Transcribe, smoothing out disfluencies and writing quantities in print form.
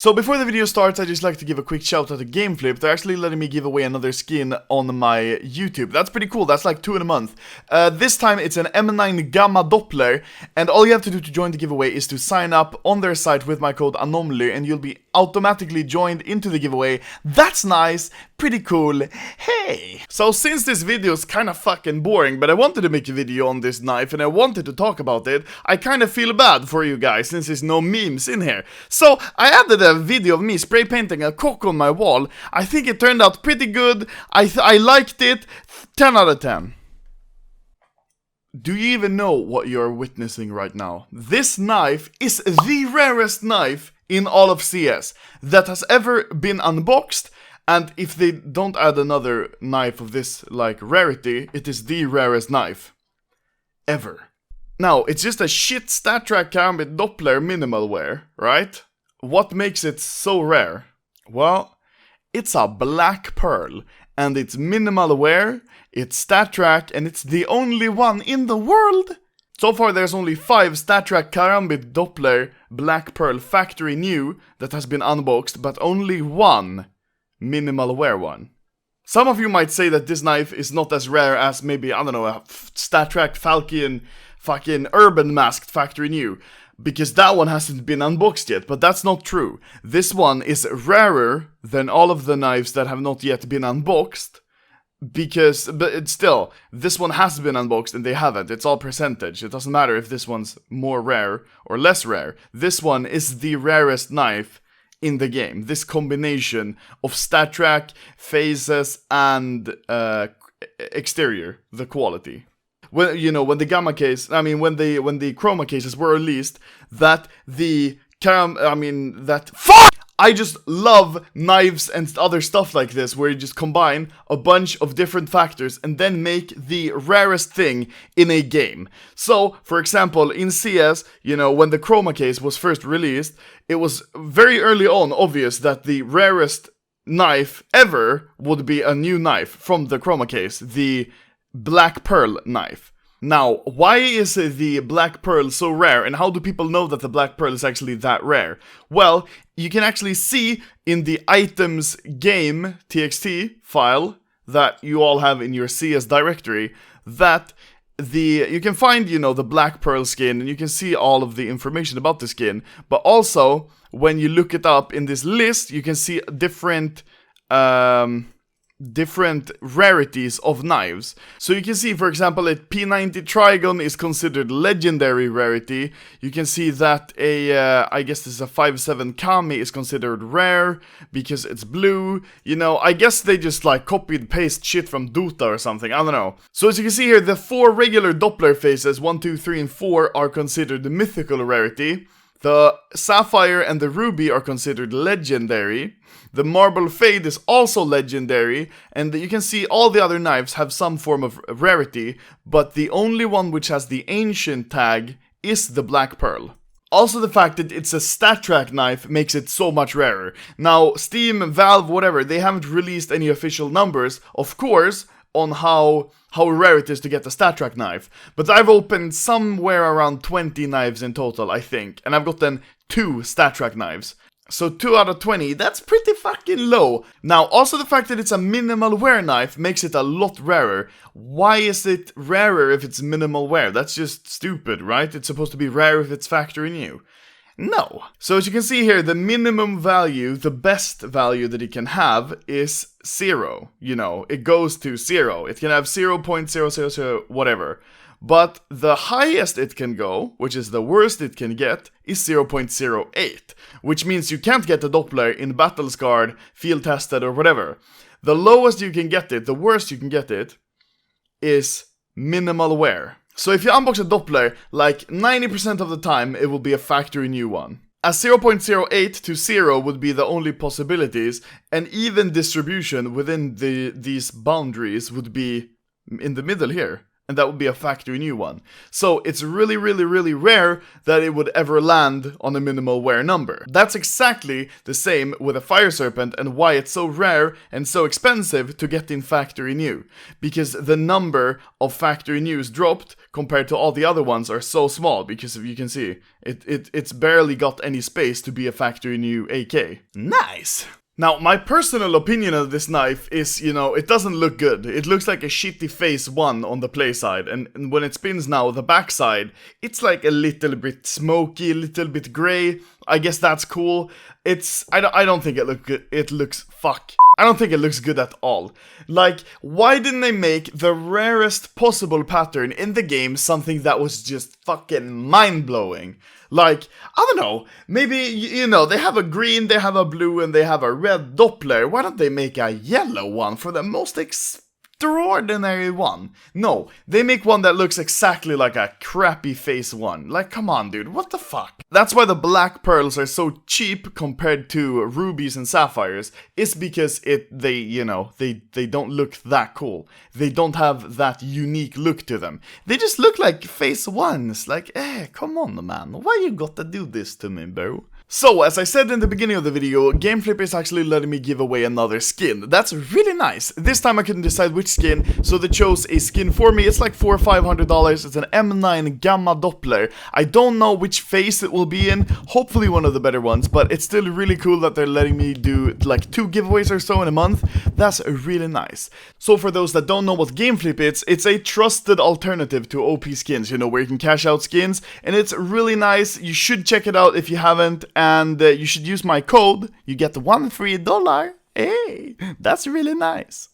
So before the video starts, I'd just like to give a quick shout out to GameFlip. They're actually letting me give away another skin on my YouTube. That's pretty cool, that's like 2 in a month. This time it's an M9 Gamma Doppler, and all you have to do to join the giveaway is to sign up on their site with my code Anomaly, and you'll be automatically joined into the giveaway. That's nice, pretty cool, hey! So since this video is kinda fucking boring, but I wanted to make a video on this knife and I wanted to talk about it, I kinda feel bad for you guys since there's no memes in here. So I added a video of me spray painting a cock on my wall. I think it turned out pretty good, I liked it, 10 out of 10. Do you even know what you're witnessing right now? This knife is the rarest knife in all of CS that has ever been unboxed, and if they don't add another knife of this, like, rarity, it is the rarest knife ever. Now, it's just a shit Stattrak Karambit Doppler minimal wear, right? What makes it so rare? Well, it's a black pearl, and it's minimal wear, it's Stattrak, and it's the only one in the world! So far there's only 5 Stattrak Karambit Doppler Black Pearl factory new that has been unboxed, but only one minimal wear one. Some of you might say that this knife is not as rare as maybe, I don't know, a Stattrak Falcon fucking Urban Masked factory new, because that one hasn't been unboxed yet, but that's not true. This one is rarer than all of the knives that have not yet been unboxed, because, but it's still, this one has been unboxed and they haven't. It's all percentage. It doesn't matter if this one's more rare or less rare. This one is the rarest knife in the game. This combination of Stattrak, phases, and exterior, the quality. When, you know, when the Gamma case, I mean, when the Chroma cases were released, that the I just love knives and other stuff like this, where you just combine a bunch of different factors and then make the rarest thing in a game. So, for example, in CS, you know, when the Chroma case was first released, it was very early on obvious that the rarest knife ever would be a new knife from the Chroma case, the Black Pearl knife. Now, why is the Black Pearl so rare, and how do people know that the Black Pearl is actually that rare? Well, you can actually see in the items game txt file that you all have in your CS directory that you can find, you know, the Black Pearl skin, and you can see all of the information about the skin, but also, when you look it up in this list, you can see different rarities of knives. So you can see, for example, a P90 Trigon is considered legendary rarity. You can see that I guess this is a 5.7 Kami is considered rare because it's blue. You know, I guess they just like copied paste shit from Dota or something, I don't know. So as you can see here, the 4 regular Doppler phases, 1, 2, 3, and 4 are considered the mythical rarity. The Sapphire and the Ruby are considered legendary. The Marble Fade is also legendary, and you can see all the other knives have some form of rarity, but the only one which has the ancient tag is the Black Pearl. Also, the fact that it's a Stattrak knife makes it so much rarer. Now, Steam, Valve, whatever, they haven't released any official numbers, of course, on how rare it is to get a Stattrak knife. But I've opened somewhere around 20 knives in total, I think. And I've gotten 2 Stattrak knives. So 2 out of 20, that's pretty fucking low. Now, also the fact that it's a minimal wear knife makes it a lot rarer. Why is it rarer if it's minimal wear? That's just stupid, right? It's supposed to be rare if it's factory new. No. So as you can see here, the minimum value, the best value that it can have is 0. You know, it goes to 0. It can have 0.000 whatever. But the highest it can go, which is the worst it can get, is 0.08. Which means you can't get a Doppler in battle scarred, field tested, or whatever. The lowest you can get it, the worst you can get it, is minimal wear. So if you unbox a Doppler, like 90% of the time, it will be a factory new one. As 0.08 to 0 would be the only possibilities, and even distribution within these boundaries would be in the middle here. and that would be a factory new one. So it's really, really, really rare that it would ever land on a minimal wear number. That's exactly the same with a Fire Serpent and why it's so rare and so expensive to get in factory new. Because the number of factory news dropped compared to all the other ones are so small, because if you can see, it's barely got any space to be a factory new AK. Nice! Now, my personal opinion of this knife is, you know, it doesn't look good. It looks like a shitty phase 1 on the play side, and when it spins now, the back side, it's like a little bit smoky, a little bit gray. I guess that's cool. I don't think it looks good. I don't think it looks good at all. Like, why didn't they make the rarest possible pattern in the game something that was just fucking mind-blowing? Like, I don't know, maybe, you know, they have a green, they have a blue, and they have a red Doppler. Why don't they make a yellow one for the most extraordinary one? No, they make one that looks exactly like a crappy phase 1. Like, come on, dude, what the fuck? That's why the black pearls are so cheap compared to rubies and sapphires, is because they don't look that cool. They don't have that unique look to them. They just look like phase 1s. Like, come on, man, why you gotta do this to me, bro? So, as I said in the beginning of the video, GameFlip is actually letting me give away another skin. That's really nice. This time I couldn't decide which skin, so they chose a skin for me. It's like $400 or $500. It's an M9 Gamma Doppler. I don't know which phase it will be in, hopefully one of the better ones, but it's still really cool that they're letting me do like 2 giveaways or so in a month. That's really nice. So for those that don't know what GameFlip is, it's a trusted alternative to OP skins, you know, where you can cash out skins, and it's really nice. You should check it out if you haven't. And you should use my code. You get $1 free. Hey, that's really nice.